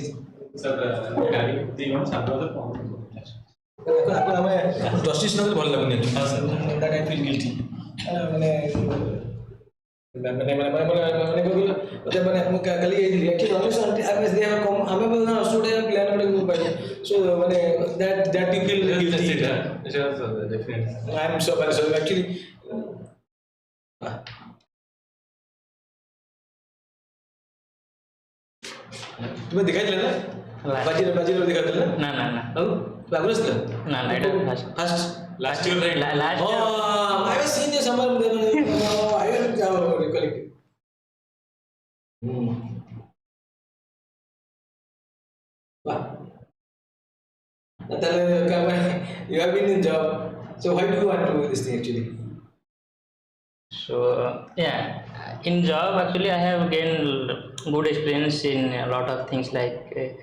Sir गाड़ी 3 months after the form. आपको हमें justice ना तो बहुत लगने हाँ sir that I feel guilty मैंने को जब मैंने आपको क्या कल ये actually honest I was there हमें बोलना स्टूडेंट प्लान करने को पाए सो मैंने that you feel guilty Sure, definitely. I am so very sorry actually तुम्हें दिखाई दिला ना बाजी दिखाई दिला ना लागूनच दिला ना first Last year, right? last year. Oh, I was seeing this summer. I will recollect. Wow. You have been in job. So why do you want to do this thing actually? So yeah, in job actually I have gained good experience in a lot of things like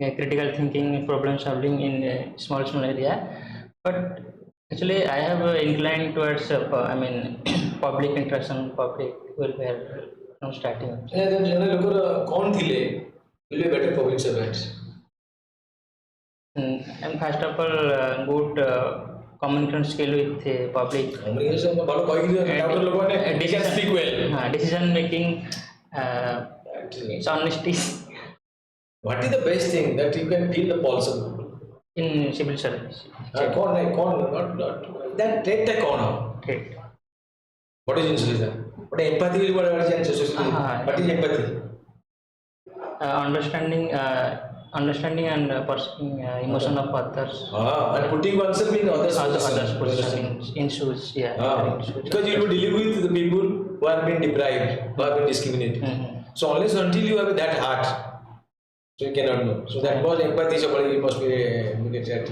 critical thinking, problem solving in a small area, but actually I have inclined towards public interaction, public welfare from starting. General लोग कौन थिले will be better public servants? And first of all good communication skill with public. Communication में बालों कोई नहीं doctor लोगों ने they can speak well. Decision making, honesty. What is the best thing that you can feel the pulse of? In civil service. कौन not that trait का कौन हो? Trait. What is intelligence? What is empathy? What is empathy? Understanding and perceiving emotion of others. And putting oneself in others' position in shoes. Yeah. Because you will deal with the people who have been deprived, who have been discriminated. So unless until you have that heart, so you cannot know. So that was empathy. So you must be at.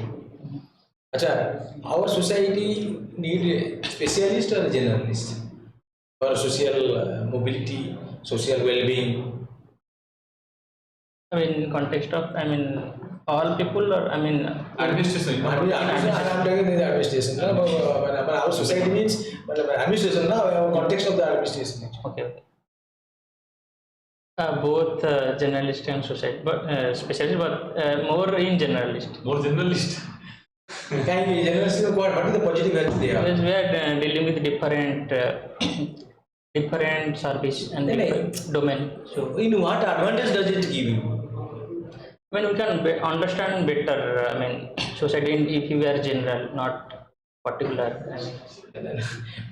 Acha, our society need specialist or generalist for social mobility, social well-being. I mean, context of all people or Administration. I'm talking in the administration. Our society means administration. Now, context of the administration. Okay. Both generalist and society, but specialist, but more in generalist. More generalist. Can you generalist? What is the positive value they have? Because we are dealing with different service and domain. So, in what advantage does it give you? When we can understand better, society if you are general, not particular.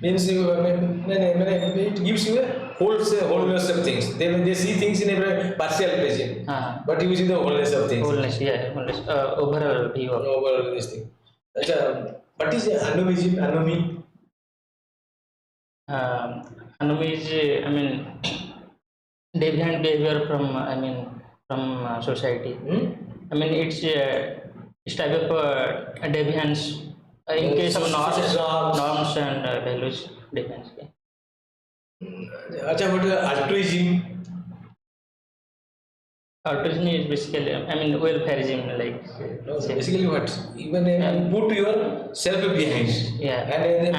Means you, it gives you a wholeness of things. They see things in a partial vision, but you see the wholeness of things. Wholeness, yeah, wholeness. Overall view of overall this thing. What is anomism? Anomy? Anomy is, deviant behavior from society. It's a type of deviance. In case of norms and values, deviance. What altruism? Altruism is basically, welfareism, like. Basically what? Even put yourself behind. Yeah. And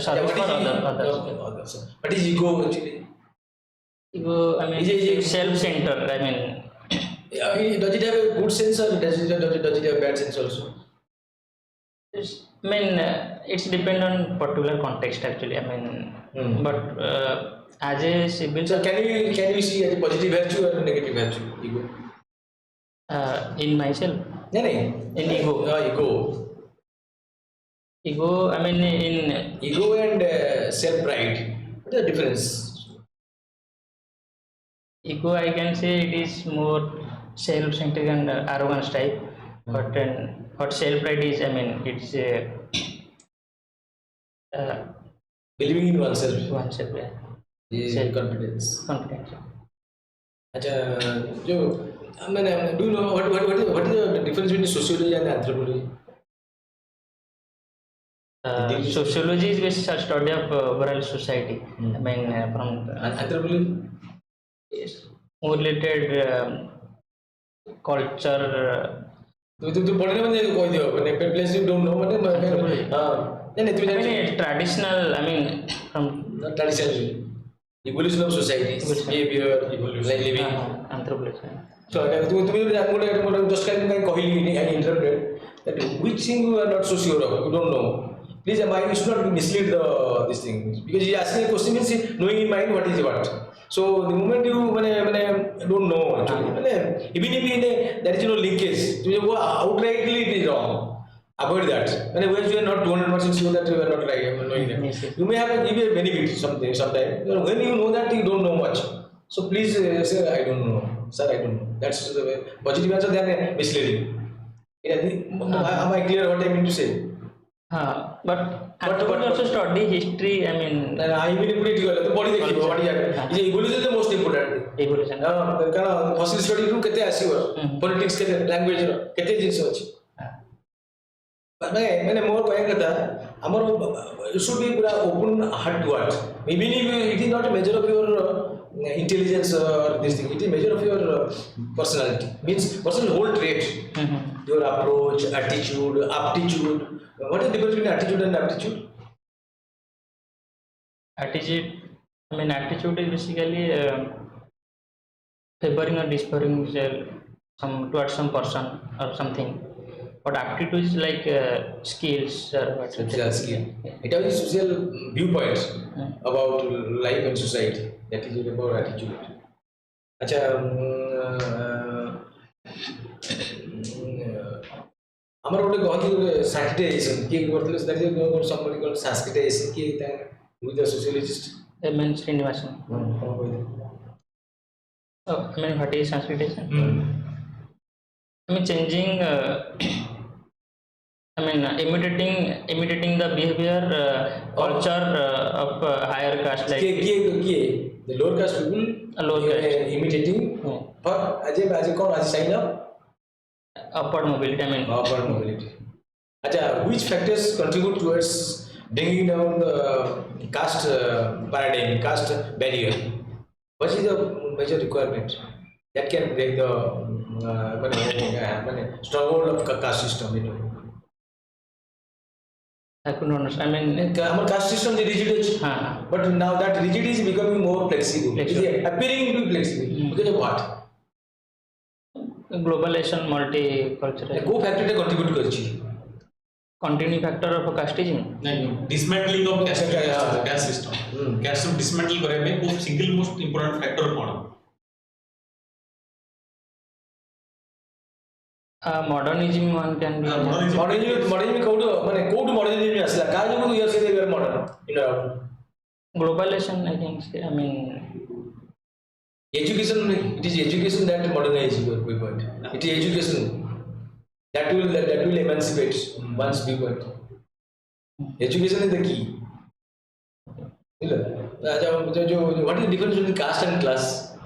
Service for others. What is ego actually? Ego, self-centered. Does it have a good sense or does it have a bad sense also? It's depend on particular context actually. But as a civil. So can you see as a positive virtue or a negative virtue? Ego. In myself. In ego. Ego. In ego and self-pride. What is the difference? Ego, I can say it is more self-centered and arrogance type. But what self-pride is, it's believing in oneself. Yeah. Confidence. Confidence. Do you know what is the difference between sociology and anthropology? Sociology is basically a study of overall society. From anthropology. Yes. More related culture. तू पढ़ने में नहीं कोई दियो place you don't know traditional from traditional evolution of society behavior evolution living anthropology So just I interpreted that which thing you are not so sure of, you don't know. Please, you should not mislead this thing, because he asking a question means knowing in mind what is what. So the moment you don't know actually, even if there is no linkage, you go outrightly it is wrong. Avoid that. When you are not 200% sure that you are not right, knowing that. Yes, yes. You may have to give a benefit sometime. When you know that you don't know much. So please say I don't know, sir. I don't know. That's the way. Positive answer then misleading. Am I clear what I mean to say? But also study history. I mean, I mean put it together. The body देखिए body जाकर. ये evolution is the most important. evolution. कारण fossil study रू कितने ऐसी हुआ. Politics कितने language रू कितने जिन्स होची. मैंने मोर को एक कथा हमारो it should be पूरा open heart to heart. Even if it is not a measure of your intelligence or this thing, it is a measure of your personality. Means personal whole trait, your approach, attitude, aptitude. What is the difference between attitude and aptitude? Attitude. I mean, attitude is basically favoring or disfavoring towards some person or something. But aptitude is like skills or what? Social skill. It has social viewpoints about life and society. That is about attitude. अच्छा हमारे उन्हें कहते sanskritization कि करते हैं that is somebody called sanskritization कि that with a sociologist. M.N. Srinivasan. Oh, I mean, what is sanskritization? I mean, changing. I mean, imitating the behavior, culture of higher caste. Like the lower caste people. Lower caste. Imitating. For as कौन as sign up. Upward mobility. I mean. Upward mobility. अच्छा, which factors contribute towards bringing down the caste paradigm, caste barrier? What is the major requirement that can break the stronghold of caste system? You know. I couldn't understand. I mean, our caste system is rigid, but now that rigid is becoming more flexible. It is appearing to be flexible because of what? Globalization, multicultural. Co factor contribute करची. Continuing factor of casteism. नहीं, dismantling of caste system. Caste system dismantle करे में वो single most important factor कौन है? Modernism one can be. Modernism code modernism असला काय जो तू यार सीधे modern in our globalization I think. I mean. Education, it is education that modernizes your viewpoint. It is education that will emancipate one's viewpoint. Education is the key. What is the difference between caste and class?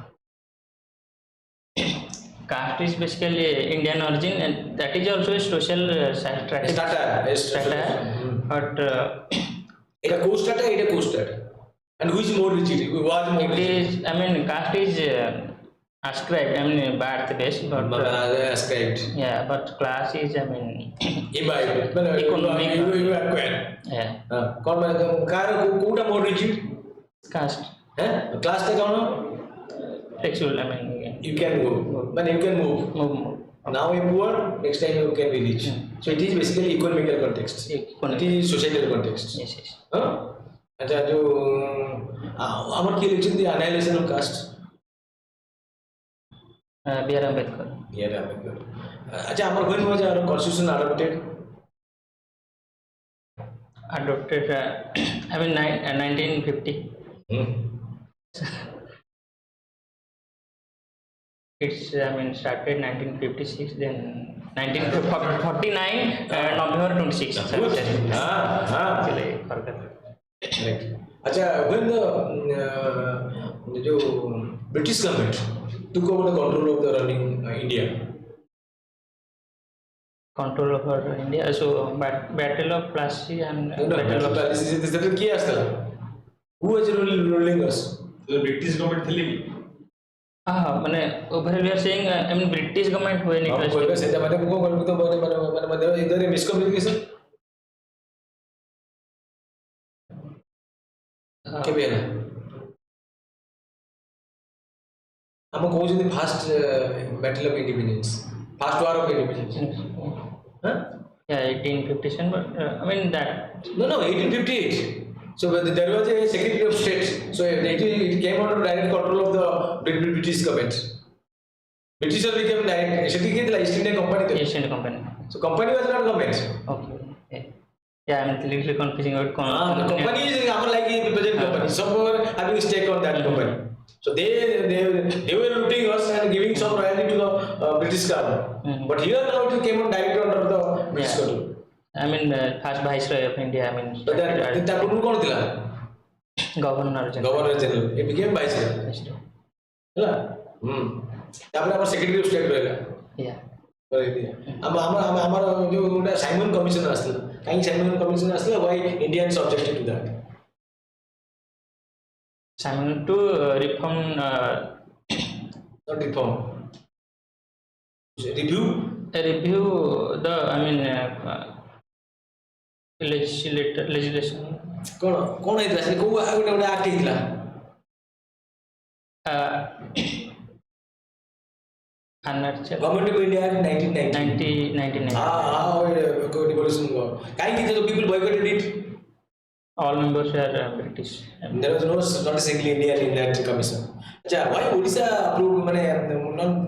Caste is basically Indian origin, and that is also a social strata. But it a co-strata, it a co-strata. And who is more rigid? It is, I mean, caste is ascribed, I mean, birth based, but ascribed. Yeah, but class is, I mean, imbibed. Economic. You acquire. Yeah. Who more rigid? Caste. Class take on? Flexible, I mean. You can move. But you can move. Move. Now you poor, next time you can be rich. So it is basically economical context. It is societal context. Yes, yes. अच्छा जो हमारे की election थी annihilation of caste. B.R. Ambedkar. B.R. Ambedkar. अच्छा हमारे कोई नहीं बचा constitution adopted. I mean 1950. It's I mean started 1956, then 1949 November 26. Actually forgot. Right. अच्छा when the जो British government took over the control of the running India. Control over India. So Battle of Plassey and Battle of Plassey. This is क्या असला? Who was ruling us? The British government थी. मैंने overall we are saying I mean British government हुए नहीं. कोई भी centre मैंने को बोल तो मैंने इधर मिसकम्युनिकेशन. क्या भी है ना हम कहते fast battle of independence, first war of independence. Huh? Yeah, 1857, but I mean that. No, 1858. So there was a Secretary of State. So it came under direct control of the British government. Britishers became direct. East India Company. East India Company. So company was not government. Okay. Yeah, I'm a little confusing about The company is like the present company. Some were having a stake on that company. So they were looting us and giving some royalty to the British government. But here now it came on direct under the British control. I mean, first Viceroy of India. I mean, So that कौन थी Governor General. Governor General. It became Viceroy. है तापर आम secretary of state रहेगा Yeah. हमारा जो गोटे Simon commission आसला कहीं साइमन कमिशन आसला why Indians objected to that Simon to reform. Not reform review Review the legislation. कौन है इतना को गोटे गोटे एक्ट हितला गवर्नमेंट ऑफ इंडिया एक्ट 1990 हां को रिवॉल्यूशन हुआ काहे कि जो people boycotted it All members were British. There was not a single Indian in that commission. Acha, why Odisha approved?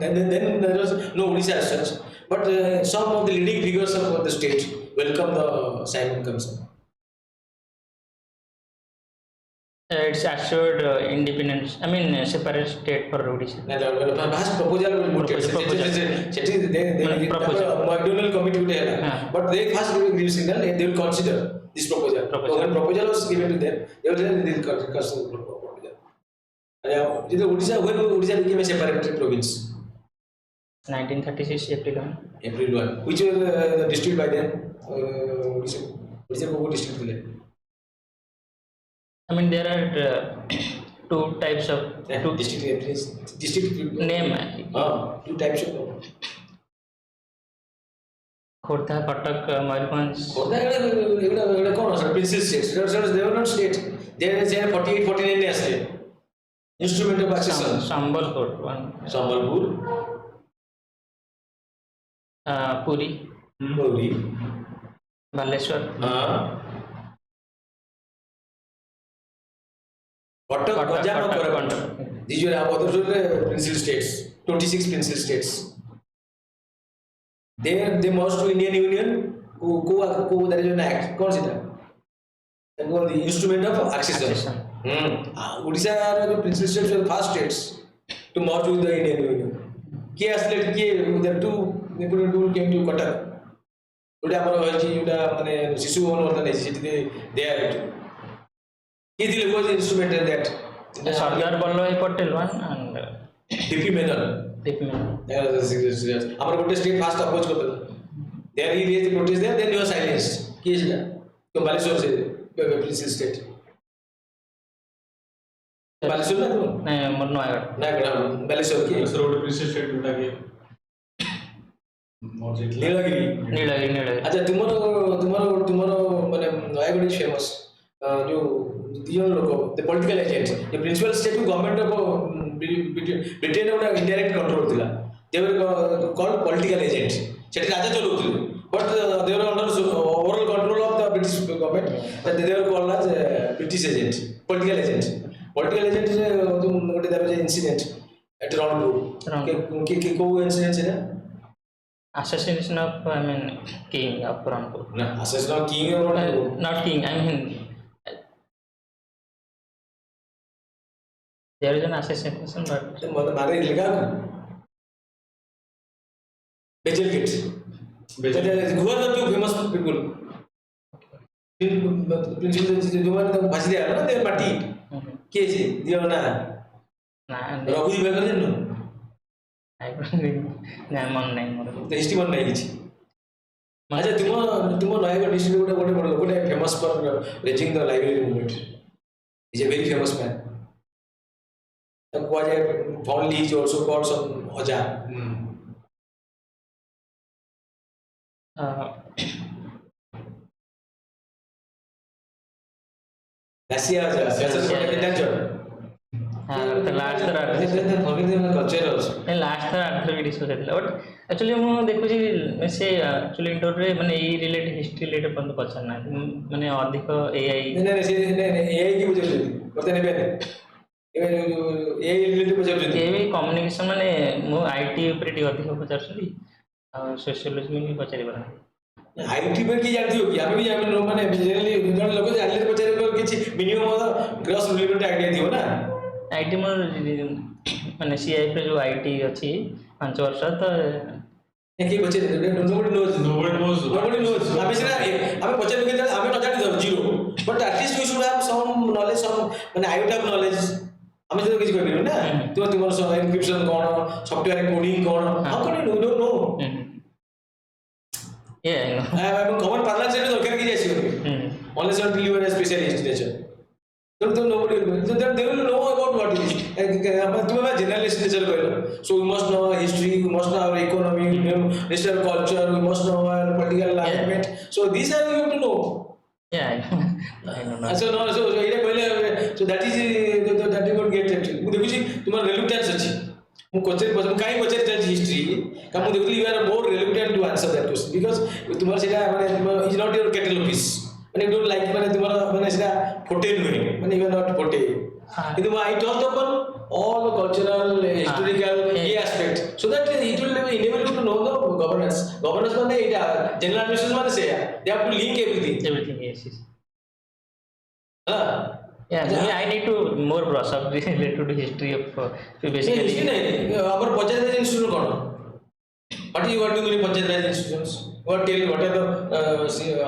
Then there was no Odisha as such, but some of the leading figures of the state welcome the Simon Commission. It's assured independence. I mean, separate state for Odisha. Last proposal was voted. McDonald committee would have, but they first give signal they will consider this proposal. So when proposal was given to them, they will consider the proposal. Odisha, when Odisha became a separate province? 1936 April 1. April 1. Which was the district by then? Odisha को district मिले. I mean, there are two types of district name. Two types of. Khordha, Katak, Mayurbhanj. Khordha एगुड़ा कौन है? Princess states. They were not state. They are 48, 49 ने असले. Instrument of accession. Sambalpur one. Sambalpur. Puri. Puri. Baleshwar. Katak, Punjab, and Korapunta. These were other princely states. 26 princely states. They merged to Indian Union. There is an act. कौन सी था? That was the instrument of accession. Odisha the princely states were the first states to merge with the Indian Union. Key aslet key the two people came to Katak. Today हमारा वाची युद्धा मने शिशु भवन होता नहीं जितने they are it. He was the instrument in that. Sardar Vallabhbhai Patel one and DP Menon. हमारे गोटे स्टेट फास्ट अप्रोच करता था. There he raised the protest there, then he was silenced. किए चला? तो बालेश्वर से प्रिंसिपल स्टेट. बालेश्वर ना तुम? नहीं नयागढ़. नयागढ़ बालेश्वर की. बालेश्वर गोटे प्रिंसिपल स्टेट उठा के. नीलगिरी. अच्छा तुम्हारो माने नयागढ़ is famous. जो दियों लोगों the political agents the principal state government of Britain और indirect control दिला they were called political agents सेठी राजा चलो थी but they were under overall control of the British government that they were called as British agents political agents is तुम लोगों there was an incident at Roundwood के को incident है ना assassination of king of Roundwood. ना assassination of king of Roundwood not king I mean there is an assassination but मारे लगा बेचल किट गोवा जो फेमस पीपल प्रिंसिपल जो माने तो भाषी दिया ना ते पार्टी के जी दियो ना रघुजी बेकर जन्नो I don't मन नहीं मोर तो हिस्ट्री मन नहीं किछि अच्छा तुम नयागढ़ डिस्ट्रिक्ट गोटे famous for raising the library movement is a very famous man fondly he also called some Aja. That's तो लास्ट थर कल्चर also. लास्ट थर आर्थ भी डिस्कस होता बट एक्चुअली मु देखुची से एक्चुअली इंटरव्यू रे माने ई रिलेटेड हिस्ट्री रिलेटेड बंद पछन ना माने अधिक एआई नहीं एआई की बुझे बते नेबे एआई रिलेटेड बुझे एआई कम्युनिकेशन माने मु आईटी ऊपर टी अधिक पचारछली सोशियोलॉजी में पचारि बना आईटी पर की जानती होगी हमें भी हमें लोग माने जनरली जन लोग जानले पचारे को किछि मिनिमम ग्रॉस रिलेटेड आईडिया दियो ना आईटी मोर माने सीआई पे जो आईटी अछि 5 वर्ष तो एक बच्चे nobody knows हमें सिना हमें पचारे के हमें न जानि दो zero but at least we should have some knowledge some माने आई वुड हैव नॉलेज हमें तो किछि कहबिनो ना तुम सब encryption cone software coding cone how can you don't know yeah I know common parlour से दरकार की जैसी होगी unless until you are a specialist nature तो nobody will so they will know about what it is तुम्हें मैं generalist nature कहलो so we must know our history we must know our economy national culture we must know our political alignment so these are you have to know yeah I know so no so ये कहले so that is that you would get actually मु देखुची तुम्हारा reluctance अछि मु question पसंद काई question चल history का मु देखली you are more relevant to answer that question because तुम्हारा सेटा माने is not your cattle office माने डोंट लाइक माने तुम्हारा माने सेटा फोटे नुहे माने यू आर नॉट फोटे किंतु आई टॉक अपन ऑल कल्चरल हिस्टोरिकल ये aspect so that it will enable you to know the governance माने एटा जनरल एडमिनिस्ट्रेशन माने से they have to link everything yes हां yeah I need to more brush up related to the history of basically our panchayat institution cone what you are doing in panchayat institutions what are the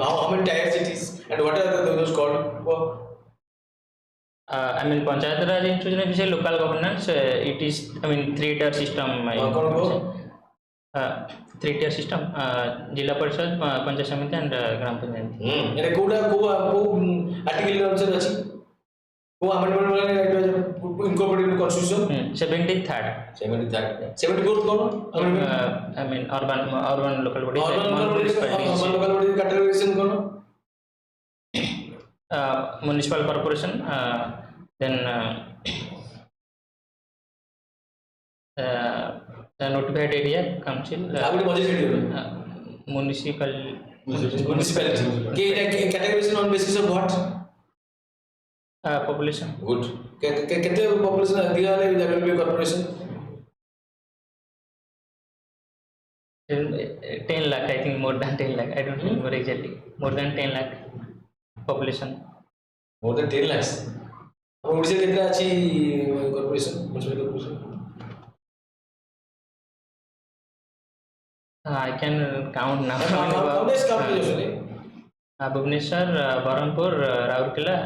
how many tiers it is and what are those called I mean panchayat raj institution is local governance it is I mean 3-tier system 3-tier system जिला परिषद पंचायत समिति and ग्राम पंचायत एने कोडा को article अनुसार अछि वो amendment वाला इनकॉर्पोरेटेड कॉन्स्टिट्यूशन 73rd 74th कौन I mean urban local body local body categorization कौन municipal corporation then notified area council आपने मजे से municipality के categorization on basis of what population good कितने population दिया है there will be a corporation 10 lakh I think more than 10 lakh I don't remember exactly more than 10 lakh population more than 10 lakhs अब उड़ीसा कितना अच्छी corporation municipal corporation I can count now Bhubaneswar Barhampur Rourkela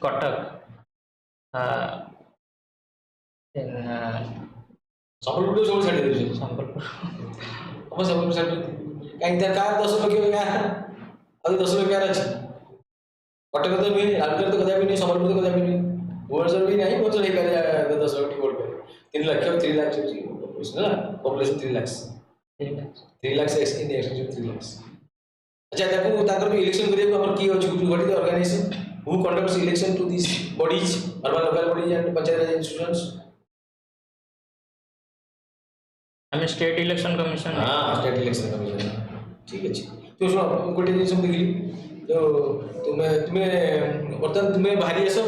Cuttack Sambalpur सब छाड़ दे संबलपुर अब संबलपुर छाड़ कहीं इधर का 10 लोग क्या अभी 10 लोग क्या अछि कटक तो भी राउरकेला तो कदा भी नहीं संबलपुर तो कदा भी नहीं भुवनेश्वर भी नहीं वो तो नहीं करे 10 लोग वोट करे 3 लाख 3 लाख पॉपुलेशन 3 लाख 3 लाख से इन एक्सटेंशन 3 लाख अच्छा देखो ताकर भी इलेक्शन करिए को हमर की अछि what is the organisation who conducts election to this bodies urban local bodies and panchayat institutions I mean state election commission हां स्टेट इलेक्शन कमीशन ठीक अछि तो सुनो गोटे दिन सब देखली तो तुम्हें वर्तमान तुम्हें भारी ऐसा